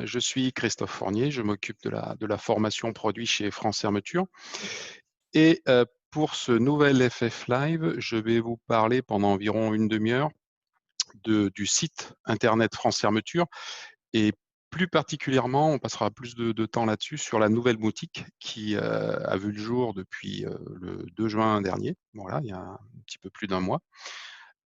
Je suis Christophe Fournier, je m'occupe de la formation produit chez France Fermeture et pour ce nouvel FF Live, je vais vous parler pendant environ une demi-heure du site internet France Fermeture et plus particulièrement, on passera plus de temps là-dessus, sur la nouvelle boutique qui a vu le jour depuis le 2 juin dernier, voilà, il y a un petit peu plus d'un mois.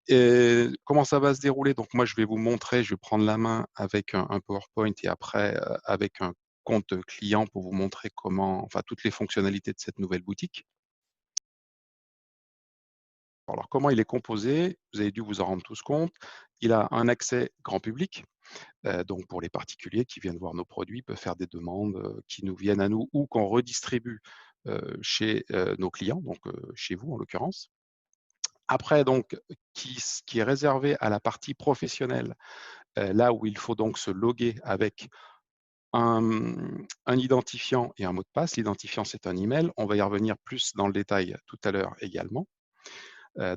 Et comment ça va se dérouler? Donc moi, je vais vous montrer, je vais prendre la main avec un PowerPoint et après, avec un compte client pour vous montrer comment enfin, toutes les fonctionnalités de cette nouvelle boutique. Alors comment il est composé? Vous avez dû vous en rendre tous compte. Il a un accès grand public, donc pour les particuliers qui viennent voir nos produits, peuvent faire des demandes, qui nous viennent à nous ou qu'on redistribue, chez, nos clients, donc chez vous en l'occurrence. Après donc, qui est réservé à la partie professionnelle, là où il faut donc se loguer avec un identifiant et un mot de passe. L'identifiant, c'est un email. On va y revenir plus dans le détail tout à l'heure également.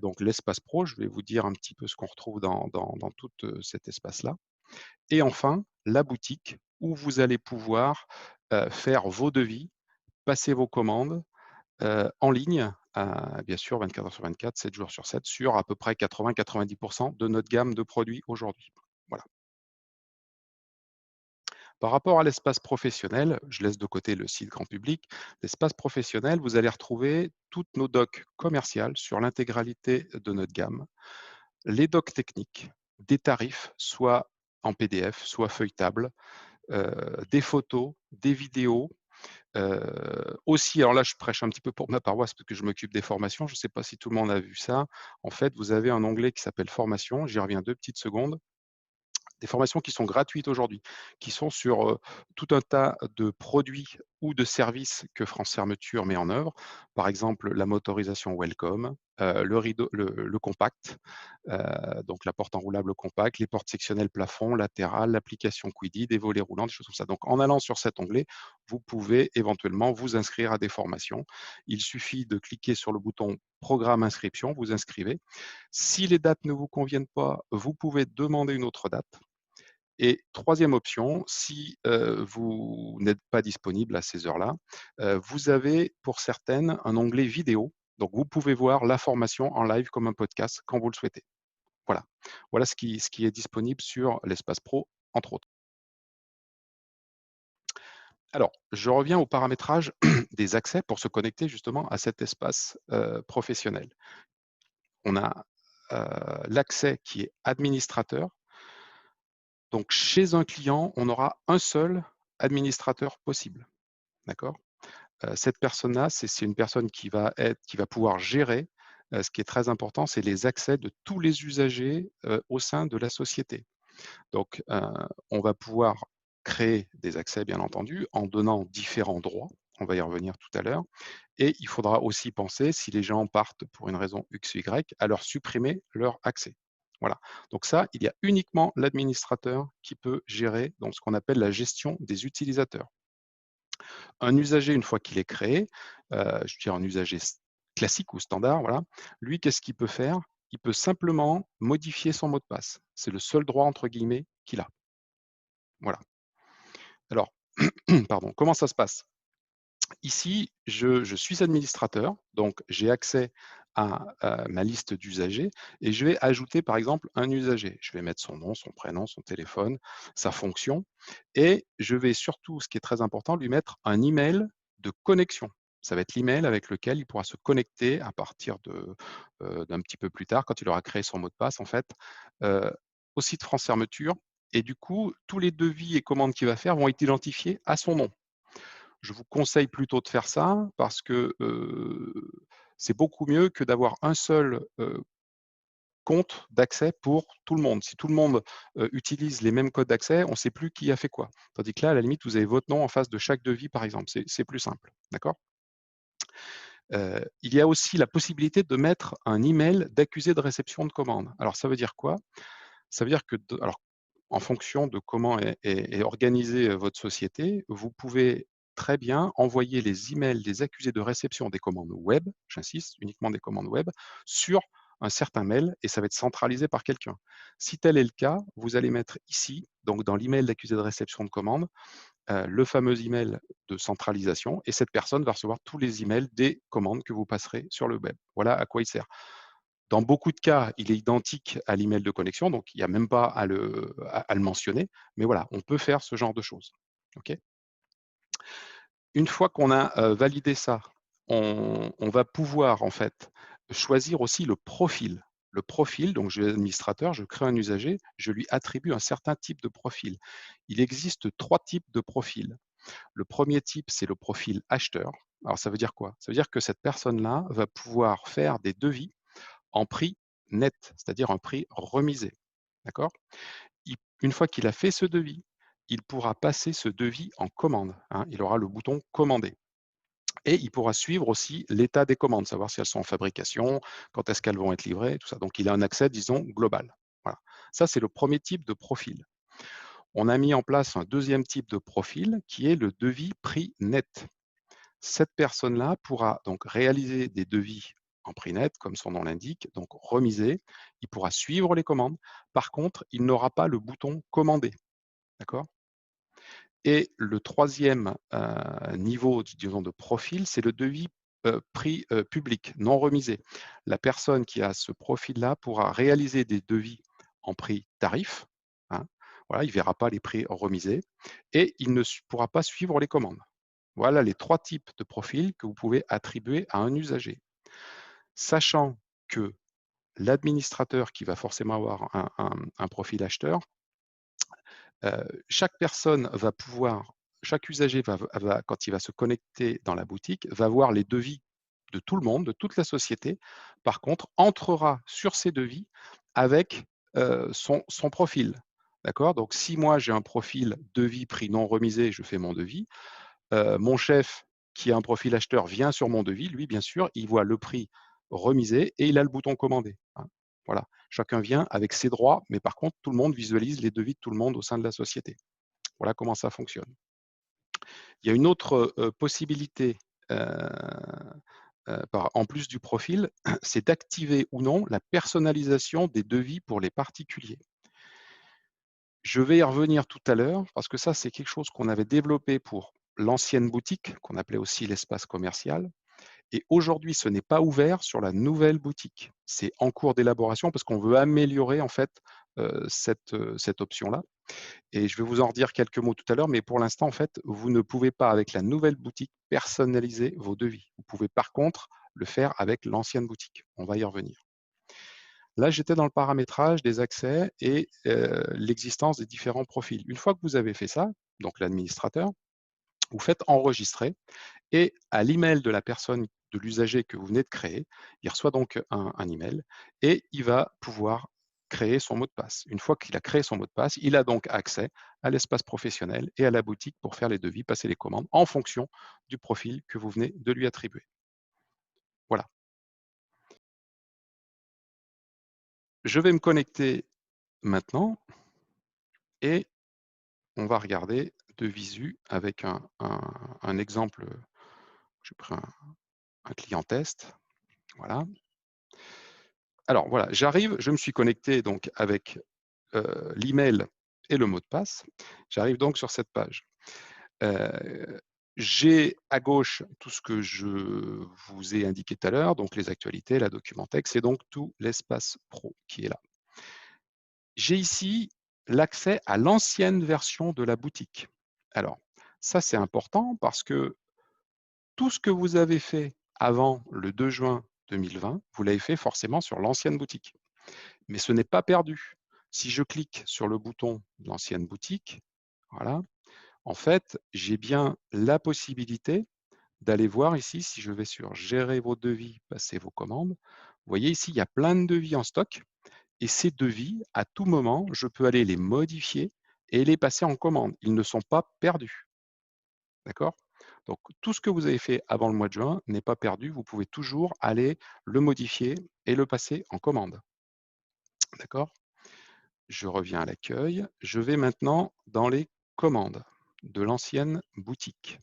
Donc l'espace pro, je vais vous dire un petit peu ce qu'on retrouve dans tout cet espace-là. Et enfin, la boutique où vous allez pouvoir faire vos devis, passer vos commandes en ligne, bien sûr 24 heures sur 24, 7 jours sur 7, sur à peu près 80-90% de notre gamme de produits aujourd'hui. Voilà. Par rapport à l'espace professionnel, je laisse de côté le site grand public. L'espace professionnel, vous allez retrouver toutes nos docs commerciales sur l'intégralité de notre gamme, les docs techniques, des tarifs, soit en PDF, soit feuilletables, des photos, des vidéos. Aussi, alors là, je prêche un petit peu pour ma paroisse parce que je m'occupe des formations. Je ne sais pas si tout le monde a vu ça. En fait, vous avez un onglet qui s'appelle Formation. J'y reviens 2 petites secondes. Des formations qui sont gratuites aujourd'hui, qui sont sur, tout un tas de produits ou de services que France Fermeture met en œuvre. Par exemple, la motorisation Welcome, le rideau le compact, donc la porte enroulable compact, les portes sectionnelles plafond, latérales, l'application Quiddie, des volets roulants, des choses comme ça. Donc en allant sur cet onglet, vous pouvez éventuellement vous inscrire à des formations. Il suffit de cliquer sur le bouton programme inscription, vous inscrivez. Si les dates ne vous conviennent pas, vous pouvez demander une autre date. Et troisième option, si, vous n'êtes pas disponible à ces heures-là, vous avez pour certaines un onglet vidéo. Donc vous pouvez voir la formation en live comme un podcast quand vous le souhaitez. Voilà. Voilà ce qui est disponible sur l'espace pro, entre autres. Alors, je reviens au paramétrage des accès pour se connecter justement à cet espace, professionnel. On a, l'accès qui est administrateur. Donc chez un client, on aura un seul administrateur possible, d'accord? Cette personne-là, c'est une personne qui va pouvoir gérer, ce qui est très important, c'est les accès de tous les usagers, au sein de la société. Donc, on va pouvoir créer des accès, bien entendu, en donnant différents droits. On va y revenir tout à l'heure. Et il faudra aussi penser, si les gens partent pour une raison X ou Y, à leur supprimer leur accès. Voilà. Donc ça, il y a uniquement l'administrateur qui peut gérer donc ce qu'on appelle la gestion des utilisateurs. Un usager, une fois qu'il est créé, je veux dire un usager classique ou standard, voilà, lui, qu'est-ce qu'il peut faire? Il peut simplement modifier son mot de passe. C'est le seul droit entre guillemets qu'il a. Voilà. Alors, pardon, comment ça se passe? Ici, je suis administrateur, donc j'ai accès à ma liste d'usagers et je vais ajouter par exemple un usager. Je vais mettre son nom, son prénom, son téléphone, sa fonction et je vais surtout, ce qui est très important, lui mettre un email de connexion. Ça va être l'email avec lequel il pourra se connecter à partir d'un petit peu plus tard, quand il aura créé son mot de passe en fait, heu, au site France Fermeture et du coup, tous les devis et commandes qu'il va faire vont être identifiés à son nom. Je vous conseille plutôt de faire ça parce que, c'est beaucoup mieux que d'avoir un seul, compte d'accès pour tout le monde. Si tout le monde, utilise les mêmes codes d'accès, on ne sait plus qui a fait quoi. Tandis que là, à la limite, vous avez votre nom en face de chaque devis, par exemple. C'est plus simple, d'accord? Il y a aussi la possibilité de mettre un email d'accusé de réception de commande. Alors ça veut dire quoi? Ça veut dire que alors, en fonction de comment est organisée, votre société, vous pouvez très bien envoyer les emails des accusés de réception des commandes web, j'insiste, uniquement des commandes web, sur un certain mail et ça va être centralisé par quelqu'un. Si tel est le cas, vous allez mettre ici, donc dans l'email d'accusé de réception de commande, le fameux email de centralisation et cette personne va recevoir tous les emails des commandes que vous passerez sur le web. Voilà à quoi il sert. Dans beaucoup de cas, il est identique à l'email de connexion, donc il n'y a même pas à le mentionner, mais voilà, on peut faire ce genre de choses. OK. Une fois qu'on a validé ça, on va pouvoir en fait choisir aussi le profil. Le profil, donc je suis administrateur, je crée un usager, je lui attribue un certain type de profil. Il existe 3 types de profils. Le premier type, c'est le profil acheteur. Alors ça veut dire quoi? Ça veut dire que cette personne-là va pouvoir faire des devis en prix net, c'est-à-dire un prix remisé. D'accord? Une fois qu'il a fait ce devis, il pourra passer ce devis en commande, hein. Il aura le bouton commander. Et il pourra suivre aussi l'état des commandes, savoir si elles sont en fabrication, quand est-ce qu'elles vont être livrées, tout ça. Donc il a un accès, disons, global. Voilà. Ça, c'est le premier type de profil. On a mis en place un deuxième type de profil qui est le devis prix net. Cette personne-là pourra donc réaliser des devis en prix net, comme son nom l'indique, donc remiser. Il pourra suivre les commandes. Par contre, il n'aura pas le bouton commander. D'accord? Et le troisième niveau, disons, de profil, c'est le devis prix public, non remisé. La personne qui a ce profil-là pourra réaliser des devis en prix tarif. Hein, voilà, il ne verra pas les prix remisés et il ne pourra pas suivre les commandes. Voilà les 3 types de profils que vous pouvez attribuer à un usager. Sachant que l'administrateur qui va forcément avoir un profil acheteur, chaque personne va pouvoir chaque usager va quand il va se connecter dans la boutique, va voir les devis de tout le monde, de toute la société. Par contre, entrera sur ces devis avec, son profil. D'accord? Donc si moi j'ai un profil devis prix non remisé, je fais mon devis. Mon chef qui a un profil acheteur vient sur mon devis, lui bien sûr, il voit le prix remisé et il a le bouton commander, hein. Voilà. Chacun vient avec ses droits, mais par contre, tout le monde visualise les devis de tout le monde au sein de la société. Voilà comment ça fonctionne. Il y a une autre possibilité, en plus du profil, c'est d'activer ou non la personnalisation des devis pour les particuliers. Je vais y revenir tout à l'heure parce que ça, c'est quelque chose qu'on avait développé pour l'ancienne boutique, qu'on appelait aussi l'espace commercial. Et aujourd'hui, ce n'est pas ouvert sur la nouvelle boutique. C'est en cours d'élaboration parce qu'on veut améliorer en fait cette option-là. Et je vais vous en redire quelques mots tout à l'heure, mais pour l'instant, en fait, vous ne pouvez pas, avec la nouvelle boutique, personnaliser vos devis. Vous pouvez par contre le faire avec l'ancienne boutique. On va y revenir. Là, j'étais dans le paramétrage des accès et l'existence des différents profils. Une fois que vous avez fait ça, donc l'administrateur, vous faites enregistrer et à l'email de la personne, de l'usager que vous venez de créer, il reçoit donc un email et il va pouvoir créer son mot de passe. Une fois qu'il a créé son mot de passe, il a donc accès à l'espace professionnel et à la boutique pour faire les devis, passer les commandes en fonction du profil que vous venez de lui attribuer. Voilà. Je vais me connecter maintenant et on va regarder de visu avec un exemple. J'ai pris un client test. Voilà. Alors voilà, j'arrive, je me suis connecté donc avec l'email et le mot de passe. J'arrive donc sur cette page. J'ai à gauche tout ce que je vous ai indiqué tout à l'heure, donc les actualités, la documentex, c'est donc tout l'espace pro qui est là. J'ai ici l'accès à l'ancienne version de la boutique. Alors, ça c'est important parce que tout ce que vous avez fait avant le 2 juin 2020, vous l'avez fait forcément sur l'ancienne boutique. Mais ce n'est pas perdu. Si je clique sur le bouton de l'ancienne boutique, voilà, en fait, j'ai bien la possibilité d'aller voir ici, si je vais sur gérer vos devis, passer vos commandes. Vous voyez ici, il y a plein de devis en stock et ces devis, à tout moment, je peux aller les modifier et les passer en commande. Ils ne sont pas perdus. D'accord? Donc, tout ce que vous avez fait avant le mois de juin n'est pas perdu. Vous pouvez toujours aller le modifier et le passer en commande. D'accord? Je reviens à l'accueil. Je vais maintenant dans les commandes de l'ancienne boutique.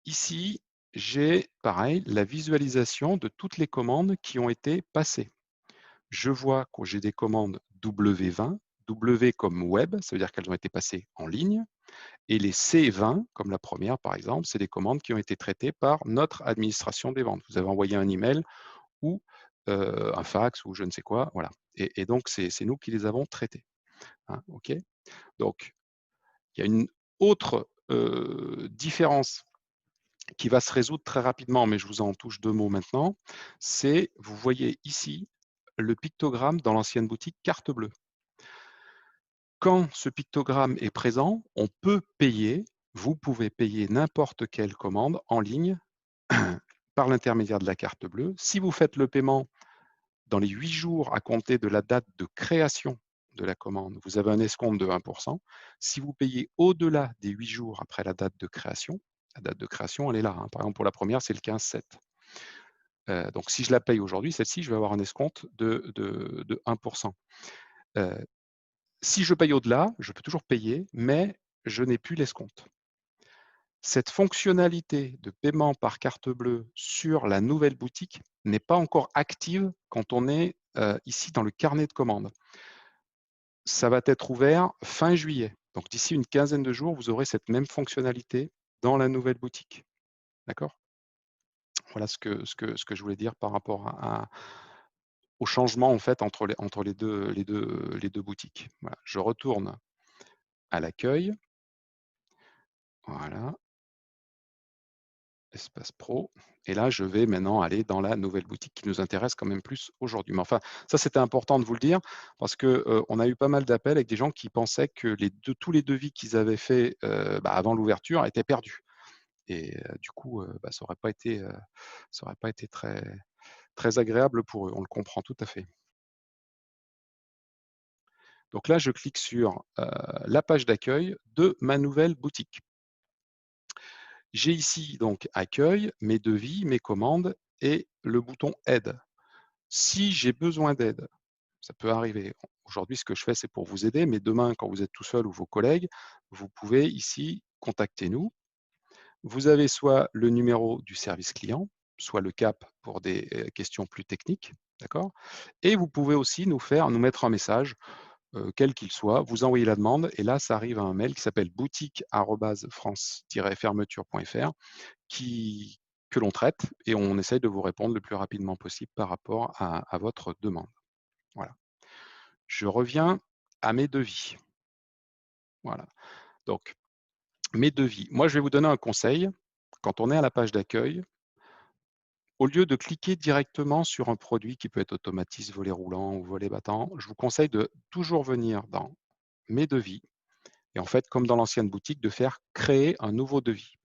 Ici, j'ai pareil la visualisation de toutes les commandes qui ont été passées. Je vois que j'ai des commandes W20, W comme web, ça veut dire qu'elles ont été passées en ligne, et les C20, comme la première par exemple, c'est des commandes qui ont été traitées par notre administration des ventes. Vous avez envoyé un email ou un fax ou je ne sais quoi, voilà. Et donc c'est nous qui les avons traitées, hein, OK? Donc il y a une autre différence qui va se résoudre très rapidement, mais je vous en touche 2 mots maintenant. C'est, vous voyez ici le pictogramme dans l'ancienne boutique carte bleue. Quand ce pictogramme est présent, on peut payer, vous pouvez payer n'importe quelle commande en ligne par l'intermédiaire de la carte bleue. Si vous faites le paiement dans les 8 jours à compter de la date de création de la commande, vous avez un escompte de 1 pour cent. Si vous payez au-delà des 8 jours après la date de création, la date de création, elle est là, hein. Par exemple, pour la première, c'est le 15/7. Donc si je la paye aujourd'hui, celle-ci, je vais avoir un escompte de 1 pour cent. Si je paye au-delà, je peux toujours payer, mais je n'ai plus l'escompte. Cette fonctionnalité de paiement par carte bleue sur la nouvelle boutique n'est pas encore active quand on est ici dans le carnet de commandes. Ça va être ouvert fin juillet. Donc d'ici une quinzaine de jours, vous aurez cette même fonctionnalité dans la nouvelle boutique. D'accord? Voilà ce que je voulais dire par rapport au changement en fait entre les deux boutiques. Voilà. Je retourne à l'accueil. Voilà. Espace pro. Et là, je vais maintenant aller dans la nouvelle boutique qui nous intéresse quand même plus aujourd'hui. Mais enfin, ça, c'était important de vous le dire parce que on a eu pas mal d'appels avec des gens qui pensaient que tous les devis qu'ils avaient faits avant l'ouverture étaient perdus. Et du coup, ça aurait pas été très, très agréable pour eux. On le comprend tout à fait. Donc là, je clique sur la page d'accueil de ma nouvelle boutique. J'ai ici donc accueil, mes devis, mes commandes et le bouton aide. Si j'ai besoin d'aide, ça peut arriver. Aujourd'hui, ce que je fais, c'est pour vous aider, mais demain, quand vous êtes tout seul ou vos collègues, vous pouvez ici contacter nous. Vous avez soit le numéro du service client, soit le CAP pour des questions plus techniques, d'accord? Et vous pouvez aussi nous mettre un message, quel qu'il soit, vous envoyez la demande et là, ça arrive à un mail qui s'appelle boutique@france-fermeture.fr qui que l'on traite et on essaye de vous répondre le plus rapidement possible par rapport à votre demande. Voilà. Je reviens à mes devis. Voilà. Donc, mes devis. Moi, je vais vous donner un conseil. Quand on est à la page d'accueil, au lieu de cliquer directement sur un produit qui peut être automatisme, volet roulant ou volet battant, je vous conseille de toujours venir dans mes devis et en fait, comme dans l'ancienne boutique, de faire créer un nouveau devis.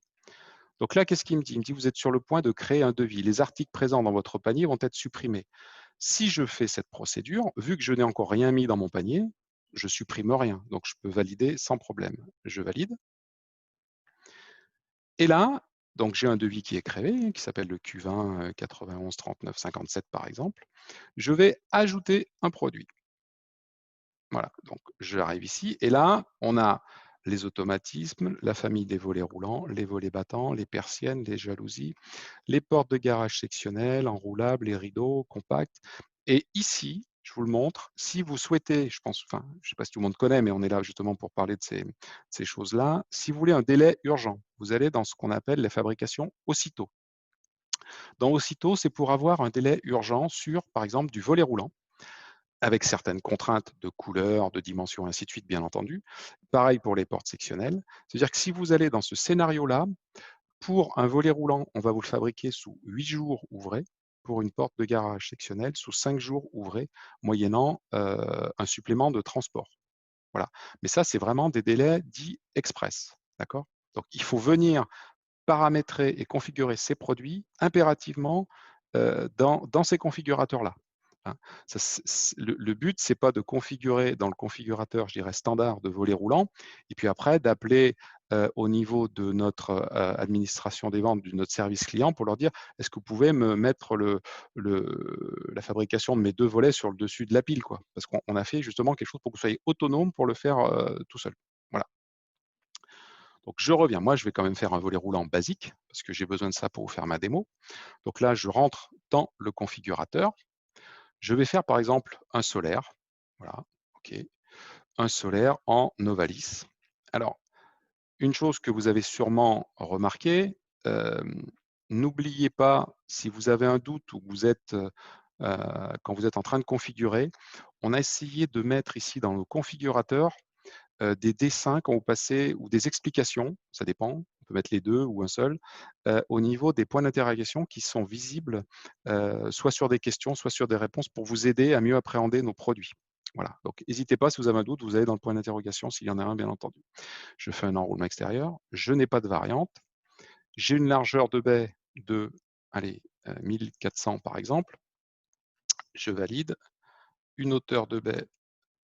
Donc là, qu'est-ce qu'il me dit? Il me dit, vous êtes sur le point de créer un devis. Les articles présents dans votre panier vont être supprimés. Si je fais cette procédure, vu que je n'ai encore rien mis dans mon panier, je supprime rien. Donc, je peux valider sans problème. Je valide. Et là, donc j'ai un devis qui est créé, qui s'appelle le Q20 91 39 57 par exemple. Je vais ajouter un produit. Voilà, donc j'arrive ici et là, on a les automatismes, la famille des volets roulants, les volets battants, les persiennes, les jalousies, les portes de garage sectionnelles, enroulables, les rideaux, compacts. Et ici, je vous le montre, si vous souhaitez, je pense, enfin, je ne sais pas si tout le monde connaît, mais on est là justement pour parler de ces choses-là. Si vous voulez un délai urgent, vous allez dans ce qu'on appelle les fabrications aussitôt. Dans aussitôt, c'est pour avoir un délai urgent sur, par exemple, du volet roulant, avec certaines contraintes de couleur, de dimension, ainsi de suite, bien entendu. Pareil pour les portes sectionnelles. C'est-à-dire que si vous allez dans ce scénario-là, pour un volet roulant, on va vous le fabriquer sous 8 jours ouvrés. Pour une porte de garage sectionnelle, sous 5 jours ouvrés, moyennant un supplément de transport. Voilà. Mais ça, c'est vraiment des délais dits express. D'accord? Donc, il faut venir paramétrer et configurer ces produits impérativement dans ces configurateurs-là. Hein. Le but, c'est pas de configurer dans le configurateur, je dirais, standard de volet roulant, et puis après d'appeler au niveau de notre administration des ventes, de notre service client pour leur dire, est-ce que vous pouvez me mettre la fabrication de mes 2 volets sur le dessus de la pile, quoi. Parce qu'on a fait justement quelque chose pour que vous soyez autonome pour le faire tout seul. Voilà. Donc je reviens. Moi, je vais quand même faire un volet roulant basique parce que j'ai besoin de ça pour vous faire ma démo. Donc là, je rentre dans le configurateur. Je vais faire par exemple un solaire. Voilà, OK. Un solaire en Novalis. Alors, une chose que vous avez sûrement remarqué, n'oubliez pas, si vous avez un doute ou vous êtes, quand vous êtes en train de configurer, on a essayé de mettre ici dans le configurateur des dessins quand vous passez ou des explications, ça dépend, on peut mettre les 2 ou un seul, au niveau des points d'interrogation qui sont visibles, soit sur des questions, soit sur des réponses pour vous aider à mieux appréhender nos produits. Voilà, donc n'hésitez pas si vous avez un doute, vous allez dans le point d'interrogation s'il y en a un, bien entendu. Je fais un enroulement extérieur, je n'ai pas de variante, j'ai une largeur de baie de, allez, 1400 par exemple, je valide, une hauteur de baie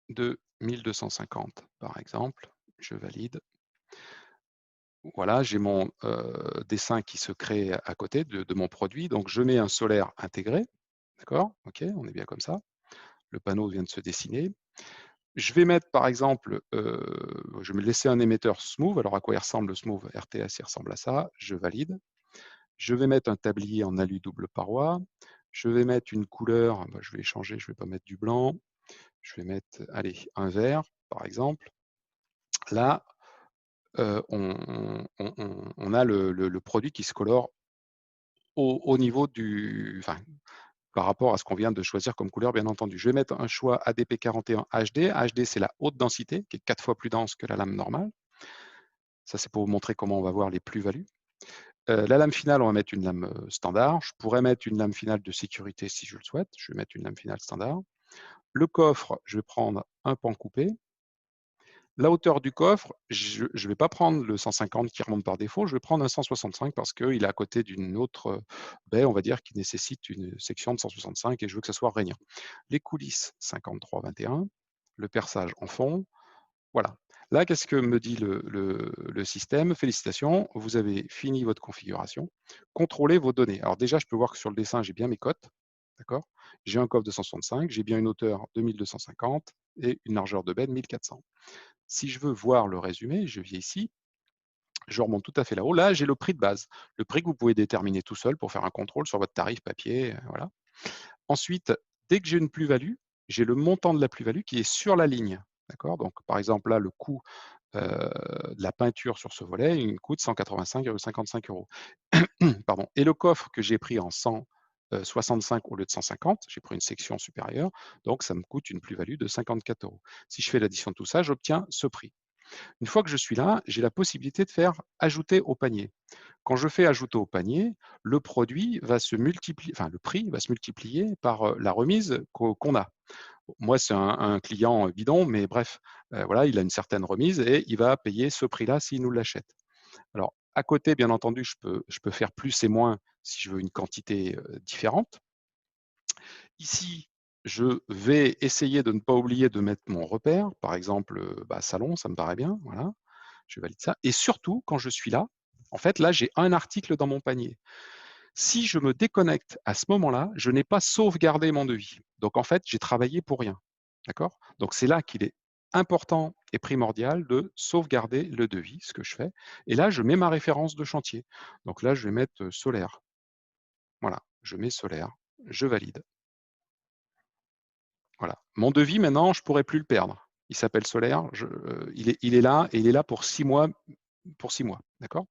de 1250 par exemple, je valide. Voilà, j'ai mon dessin qui se crée à côté de mon produit. Donc, je mets un solaire intégré. D'accord? OK, on est bien comme ça. Le panneau vient de se dessiner. Je vais mettre, par exemple, je vais me laisser un émetteur smooth. Alors, à quoi il ressemble le smooth? RTS, il ressemble à ça. Je valide. Je vais mettre un tablier en alu double paroi. Je vais mettre une couleur. Bah, je vais changer. Je ne vais pas mettre du blanc. Je vais mettre, allez, un vert, par exemple. Là, on a le produit qui se colore au niveau du, enfin, par rapport à ce qu'on vient de choisir comme couleur, bien entendu. Je vais mettre un choix ADP 41 HD. HD, c'est la haute densité, qui est 4 fois plus dense que la lame normale. Ça, c'est pour vous montrer comment on va voir les plus-values. La lame finale, on va mettre une lame standard. Je pourrais mettre une lame finale de sécurité si je le souhaite. Je vais mettre une lame finale standard. Le coffre, je vais prendre un pan coupé. La hauteur du coffre, je ne vais pas prendre le 150 qui remonte par défaut, je vais prendre un 165 parce qu'il est à côté d'une autre baie, on va dire, qui nécessite une section de 165 et je veux que ça soit régnant. Les coulisses, 53-21. Le perçage en fond. Voilà. Là, qu'est-ce que me dit le système? Félicitations, vous avez fini votre configuration. Contrôlez vos données. Alors déjà, je peux voir que sur le dessin, j'ai bien mes cotes. D'accord? J'ai un coffre de 165, j'ai bien une hauteur de 1250 et une largeur de baie de 1400. Si je veux voir le résumé, je viens ici, je remonte tout à fait là-haut. Là, j'ai le prix de base, le prix que vous pouvez déterminer tout seul pour faire un contrôle sur votre tarif papier. Voilà. Ensuite, dès que j'ai une plus-value, j'ai le montant de la plus-value qui est sur la ligne. D'accord? Donc, par exemple, là, le coût de la peinture sur ce volet, il me coûte 185,55 euros. Pardon. Et le coffre que j'ai pris en 165 au lieu de 150, j'ai pris une section supérieure, donc ça me coûte une plus-value de 54 euros. Si je fais l'addition de tout ça, j'obtiens ce prix. Une fois que je suis là, j'ai la possibilité de faire ajouter au panier. Quand je fais ajouter au panier, le produit va se multiplier, enfin le prix va se multiplier par la remise qu'on a. Moi, c'est un client bidon, mais bref, voilà, il a une certaine remise et il va payer ce prix-là s'il nous l'achète. Alors, à côté, bien entendu, je peux faire plus et moins si je veux une quantité différente. Ici, je vais essayer de ne pas oublier de mettre mon repère, par exemple, salon, ça me paraît bien, voilà, je valide ça. Et surtout, quand je suis là, en fait, là, j'ai un article dans mon panier. Si je me déconnecte à ce moment-là, je n'ai pas sauvegardé mon devis. Donc, en fait, j'ai travaillé pour rien. D'accord? Donc, c'est là qu'il est important et primordial de sauvegarder le devis, ce que je fais. Et là, je mets ma référence de chantier. Donc là, je vais mettre solaire. Voilà, je mets solaire, je valide. Voilà. Mon devis, maintenant, je ne pourrais plus le perdre. Il s'appelle solaire. Il est là et il est là pour 6 mois. Pour 6 mois. D'accord?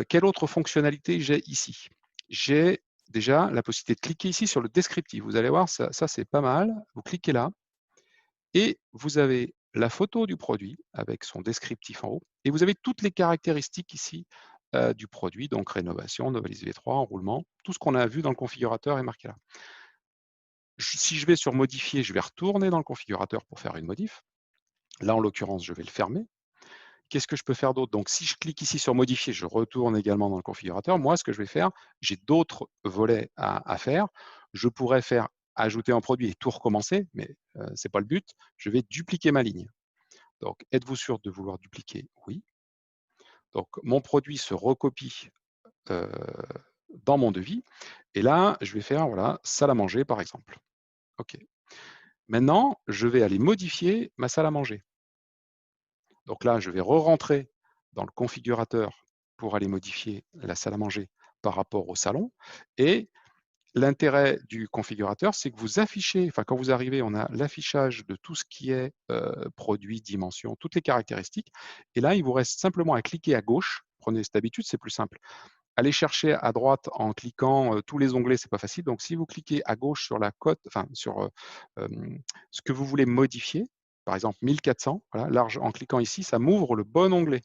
Quelle autre fonctionnalité j'ai ici? J'ai déjà la possibilité de cliquer ici sur le descriptif. Vous allez voir, ça c'est pas mal. Vous cliquez là et vous avez la photo du produit avec son descriptif en haut et vous avez toutes les caractéristiques ici du produit, donc rénovation, Novalis V3, enroulement, tout ce qu'on a vu dans le configurateur est marqué là. Si je vais sur modifier, je vais retourner dans le configurateur pour faire une modif. Là, en l'occurrence, je vais le fermer. Qu'est-ce que je peux faire d'autre? Donc, si je clique ici sur modifier, je retourne également dans le configurateur. Moi, ce que je vais faire, j'ai d'autres volets à faire. Je pourrais faire ajouter un produit et tout recommencer, mais ce n'est pas le but. Je vais dupliquer ma ligne. Donc, êtes-vous sûr de vouloir dupliquer? Oui. Donc, mon produit se recopie euh, dans mon devis. Et là, je vais faire, voilà, salle à manger, par exemple. OK. Maintenant, je vais aller modifier ma salle à manger. Donc là, je vais re-rentrer dans le configurateur pour aller modifier la salle à manger par rapport au salon. Et l'intérêt du configurateur, c'est que vous affichez, enfin quand vous arrivez, on a l'affichage de tout ce qui est produit, dimension, toutes les caractéristiques. Et là, il vous reste simplement à cliquer à gauche. Prenez cette habitude, c'est plus simple. Aller chercher à droite en cliquant tous les onglets, c'est pas facile. Donc, si vous cliquez à gauche sur la cote, enfin sur ce que vous voulez modifier, par exemple 1400, voilà, large, en cliquant ici, ça m'ouvre le bon onglet.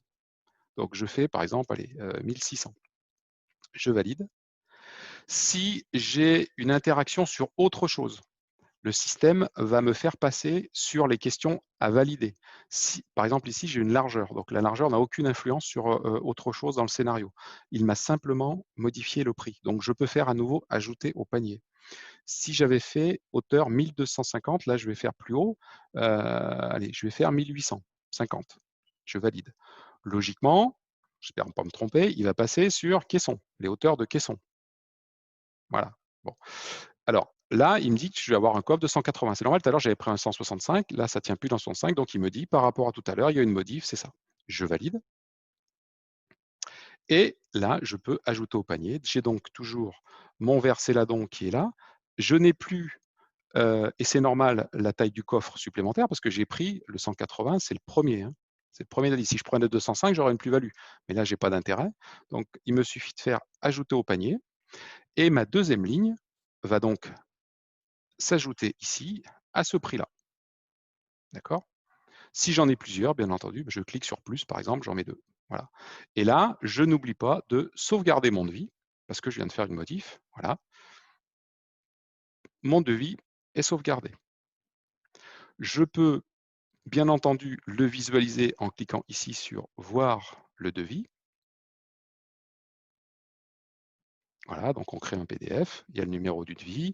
Donc, je fais par exemple, allez, 1600. Je valide. Si j'ai une interaction sur autre chose, le système va me faire passer sur les questions à valider. Si, par exemple, ici, j'ai une largeur. Donc, la largeur n'a aucune influence sur autre chose dans le scénario. Il m'a simplement modifié le prix. Donc, je peux faire à nouveau ajouter au panier. Si j'avais fait hauteur 1250, là, je vais faire plus haut. Allez, je vais faire 1850. Je valide. Logiquement, j'espère ne pas me tromper, il va passer sur caisson, les hauteurs de caisson. Voilà. Bon. Alors là, il me dit que je vais avoir un coffre de 180. C'est normal, tout à l'heure, j'avais pris un 165. Là, ça ne tient plus dans 165. Donc, il me dit, par rapport à tout à l'heure, il y a une modif, c'est ça. Je valide. Et là, je peux ajouter au panier. J'ai donc toujours mon verre Céladon qui est là. Je n'ai plus, et c'est normal, la taille du coffre supplémentaire parce que j'ai pris le 180, c'est le premier. Hein. C'est le premier d'indice. Si je prenais le 205, j'aurais une plus-value. Mais là, je n'ai pas d'intérêt. Donc, il me suffit de faire ajouter au panier. Et ma deuxième ligne va donc s'ajouter ici à ce prix-là. D'accord? Si j'en ai plusieurs, bien entendu, je clique sur plus, par exemple, j'en mets 2. Voilà. Et là, je n'oublie pas de sauvegarder mon devis, parce que je viens de faire une modif. Voilà. Mon devis est sauvegardé. Je peux, bien entendu, le visualiser en cliquant ici sur voir le devis. Voilà, donc on crée un PDF, il y a le numéro du devis.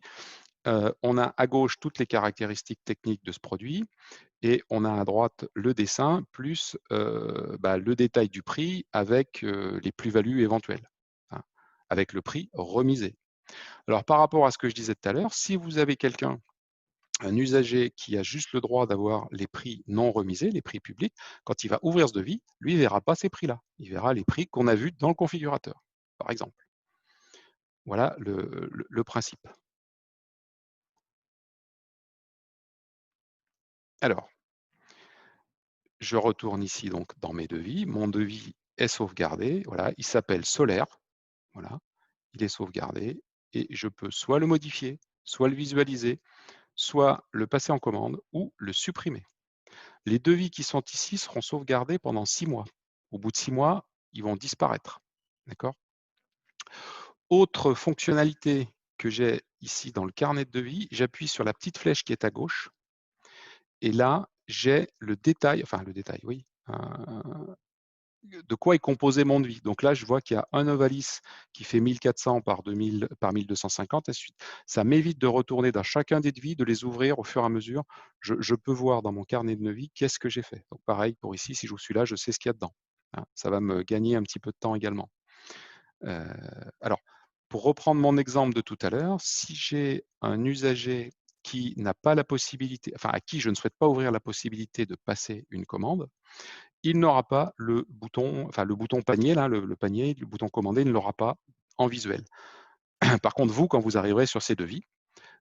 On a à gauche toutes les caractéristiques techniques de ce produit. Et on a à droite le dessin plus le détail du prix avec les plus-values éventuelles, hein, avec le prix remisé. Alors par rapport à ce que je disais tout à l'heure, si vous avez quelqu'un, un usager qui a juste le droit d'avoir les prix non remisés, les prix publics, quand il va ouvrir ce devis, lui ne verra pas ces prix-là. Il verra les prix qu'on a vus dans le configurateur, par exemple. Voilà le principe. Alors, je retourne ici donc dans mes devis. Mon devis est sauvegardé. Voilà, il s'appelle Solaire. Voilà, il est sauvegardé et je peux soit le modifier, soit le visualiser, soit le passer en commande ou le supprimer. Les devis qui sont ici seront sauvegardés pendant 6 mois. Au bout de 6 mois, ils vont disparaître. D'accord? Autre fonctionnalité que j'ai ici dans le carnet de devis, j'appuie sur la petite flèche qui est à gauche et là, j'ai le détail, enfin le détail, oui, de quoi est composé mon devis. Donc là, je vois qu'il y a un Novalis qui fait 1400 par 2000, par 1250, et ensuite, ça m'évite de retourner dans chacun des devis, de les ouvrir au fur et à mesure. Je peux voir dans mon carnet de devis qu'est-ce que j'ai fait. Donc pareil, pour ici, si je suis là, je sais ce qu'il y a dedans. Hein, ça va me gagner un petit peu de temps également. Euh, alors, pour reprendre mon exemple de tout à l'heure, si j'ai un usager qui n'a pas la possibilité, enfin à qui je ne souhaite pas ouvrir la possibilité de passer une commande, il n'aura pas le bouton, enfin le bouton panier, là, le panier, le bouton commander, il ne l'aura pas en visuel. Par contre, vous, quand vous arriverez sur ces devis,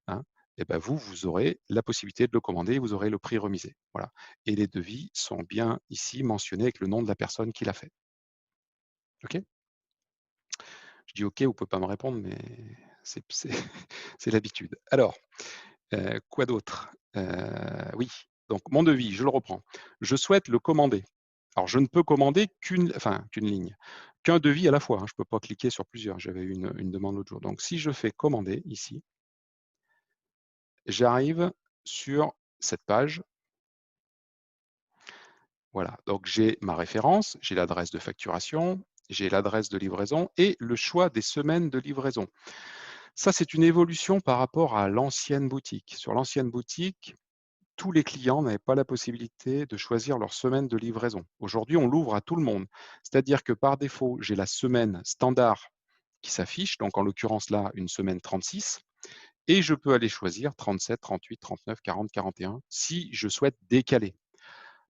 hein, eh ben vous aurez la possibilité de le commander, vous aurez le prix remisé. Voilà. Et les devis sont bien ici mentionnés avec le nom de la personne qui l'a fait. OK? Je dis OK, vous ne pouvez pas me répondre, mais c'est c'est l'habitude. Alors, quoi d'autre? Oui, donc mon devis, je le reprends. Je souhaite le commander. Alors je ne peux commander qu'une ligne, qu'un devis à la fois, hein, je ne peux pas cliquer sur plusieurs. J'avais eu une demande l'autre jour. Donc si je fais commander ici, j'arrive sur cette page. Voilà, donc j'ai ma référence, j'ai l'adresse de facturation, j'ai l'adresse de livraison et le choix des semaines de livraison. Ça, c'est une évolution par rapport à l'ancienne boutique. Sur l'ancienne boutique, tous les clients n'avaient pas la possibilité de choisir leur semaine de livraison. Aujourd'hui, on l'ouvre à tout le monde. C'est-à-dire que par défaut, j'ai la semaine standard qui s'affiche, donc en l'occurrence là, une semaine 36, et je peux aller choisir 37, 38, 39, 40, 41 si je souhaite décaler.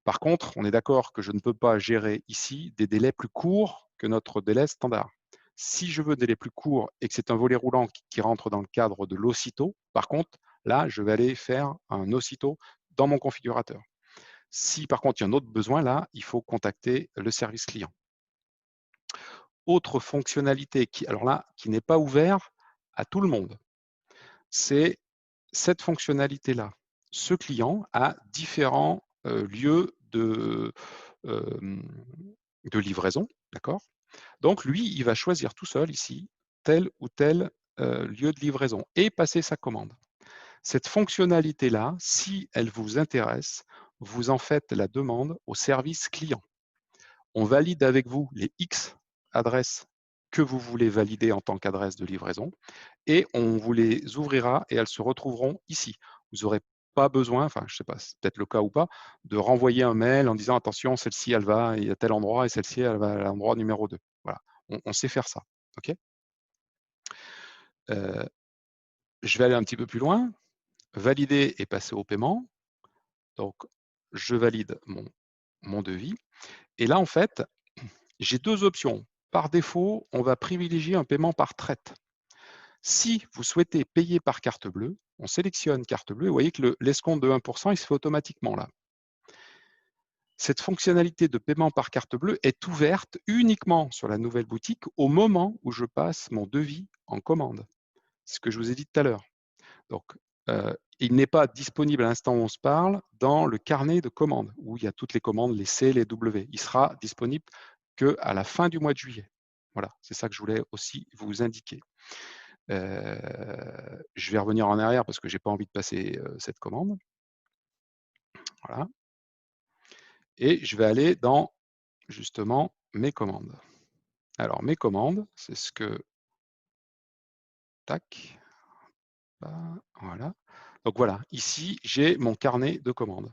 Par contre, on est d'accord que je ne peux pas gérer ici des délais plus courts que notre délai standard. Si je veux des délais plus courts et que c'est un volet roulant qui rentre dans le cadre de l'aussitôt, par contre, là, je vais aller faire un aussitôt dans mon configurateur. Si par contre il y a un autre besoin, là, il faut contacter le service client. Autre fonctionnalité qui, alors là, qui n'est pas ouvert à tout le monde, c'est cette fonctionnalité-là. Ce client a différents lieux de livraison, d'accord? Donc lui, il va choisir tout seul ici tel ou tel lieu de livraison et passer sa commande. Cette fonctionnalité-là, si elle vous intéresse, vous en faites la demande au service client. On valide avec vous les X adresses que vous voulez valider en tant qu'adresse de livraison et on vous les ouvrira et elles se retrouveront ici. Vous n'aurez pas besoin, enfin je ne sais pas, c'est peut-être le cas ou pas, de renvoyer un mail en disant attention, celle-ci elle va à tel endroit et celle-ci elle va à l'endroit numéro 2. Voilà, on sait faire ça. Ok. Je vais aller un petit peu plus loin, valider et passer au paiement. Donc je valide mon devis et là en fait, j'ai deux options. Par défaut, on va privilégier un paiement par traite. Si vous souhaitez payer par carte bleue, on sélectionne carte bleue et vous voyez que l'escompte de 1%, il se fait automatiquement là. Cette fonctionnalité de paiement par carte bleue est ouverte uniquement sur la nouvelle boutique au moment où je passe mon devis en commande. C'est ce que je vous ai dit tout à l'heure. Donc, il n'est pas disponible à l'instant où on se parle dans le carnet de commandes où il y a toutes les commandes, les C, les W. Il sera disponible qu'à la fin du mois de juillet. Voilà, c'est ça que je voulais aussi vous indiquer. Je vais revenir en arrière parce que je n'ai pas envie de passer cette commande. Voilà. Et je vais aller dans justement mes commandes. Alors mes commandes, c'est ce que... Tac. Voilà. Donc voilà, ici j'ai mon carnet de commandes.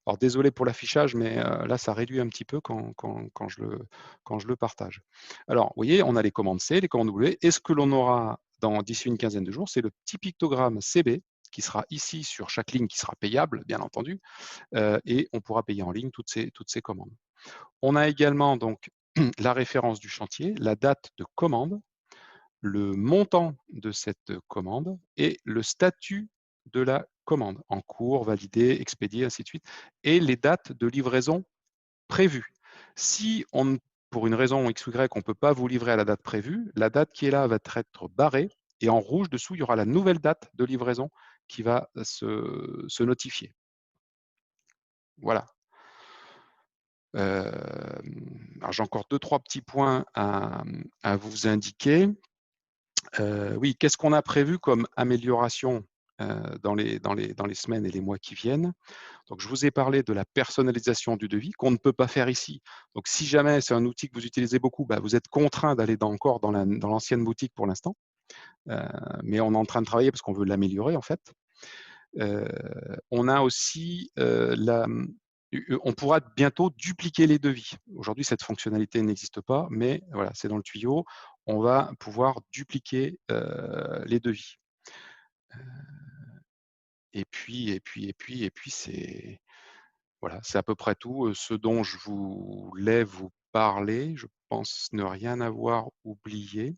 Alors désolé pour l'affichage, mais là ça réduit un petit peu quand je le partage. Alors vous voyez, on a les commandes C, les commandes W, et ce que l'on aura d'ici une quinzaine de jours, c'est le petit pictogramme CB qui sera ici sur chaque ligne qui sera payable, bien entendu, et on pourra payer en ligne toutes ces commandes. On a également donc la référence du chantier, la date de commande, le montant de cette commande et le statut de la commande, en cours, validé, expédié, ainsi de suite, et les dates de livraison prévues. Si pour une raison X ou Y, on ne peut pas vous livrer à la date prévue, la date qui est là va être barrée et en rouge dessous, il y aura la nouvelle date de livraison qui va se notifier. Voilà. Alors j'ai encore 2-3 petits points à vous indiquer. Oui, qu'est-ce qu'on a prévu comme amélioration dans les semaines et les mois qui viennent? Donc, je vous ai parlé de la personnalisation du devis qu'on ne peut pas faire ici. Donc, si jamais c'est un outil que vous utilisez beaucoup, bah, vous êtes contraint d'aller encore dans l'ancienne boutique pour l'instant. Mais on est en train de travailler parce qu'on veut l'améliorer en fait. On a aussi on pourra bientôt dupliquer les devis. Aujourd'hui, cette fonctionnalité n'existe pas, mais voilà, c'est dans le tuyau. On va pouvoir dupliquer les devis. Et puis, c'est voilà, c'est à peu près tout ce dont je voulais vous parler. Je pense ne rien avoir oublié.